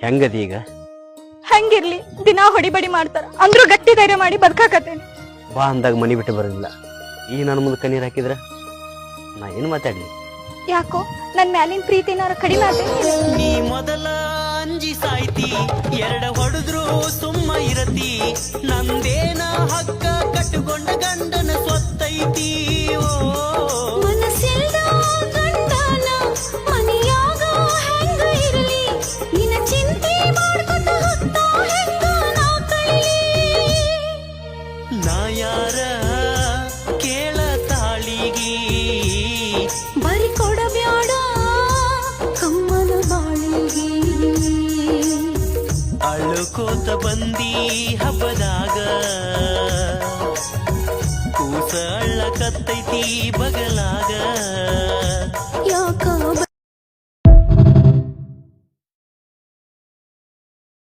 ಹೆಂಗದಿ ಈಗ? ಹಂಗಿರ್ಲಿ, ದಿನಾ ಹೊಡಿಬಡಿ ಮಾಡ್ತಾರ ಅಂದ್ರೂ ಗಟ್ಟಿ ಧೈರ್ಯ ಮಾಡಿ ಬದುಕಾಕತ್ತೇನೆ. ಬಾ ಅಂದಾಗ ಮನಿ ಬಿಟ್ಟು ಬರೋದಿಲ್ಲ. ಈಗ ನನ್ನ ಮುಂದೆ ಕಣ್ಣೀರ್ ಹಾಕಿದ್ರ ನಾ ಏನು ಮಾತಾಡ್ಲಿ? ಯಾಕೋ ನನ್ ಮ್ಯಾಲಿನ ಪ್ರೀತಿನಾರ ಕಡಿಮೆ ಆತೇನಿ? ನೀ ಮೊದಲ ಅಂಜಿ ಸಾಯ್ತಿ, ಎರಡ ಹೊಡೆದ್ರು ಸುಮ್ಮ ಇರತಿ, ನಂದೇನ ಹಕ್ಕ ಕಟ್ಟುಕೊಂಡ ಗಂಡನ ಸ್ವತ್ತೈತಿ. ಮನಸ್ಸಿಲ್ದ ಗಂಡನ ಮನೆಯಾಗ ಹೆಂಗ ಇರಲಿ, ನಿನ್ನ ಚಿಂತೆ ಮಾಡ್ಕೊತ ಹೊತ್ತ ಹೆಂಗ ನಾ ಕಳೀಲಿ. ನಾ ಯಾರ ಕೇಳ ತಾಳಿಗಿ, ಬರಿ ಕೊಡಬ್ಯಾಡ ಕಮ್ಮನ ಬಾಳಿಗೆ. ಅಳುಕೋತ ಬಂದಿ ಹಬ್ಬದಾಗ, ಕೂಸ ಅಳ್ಳಕತ್ತೈತಿ ಬಗಲಾಗ.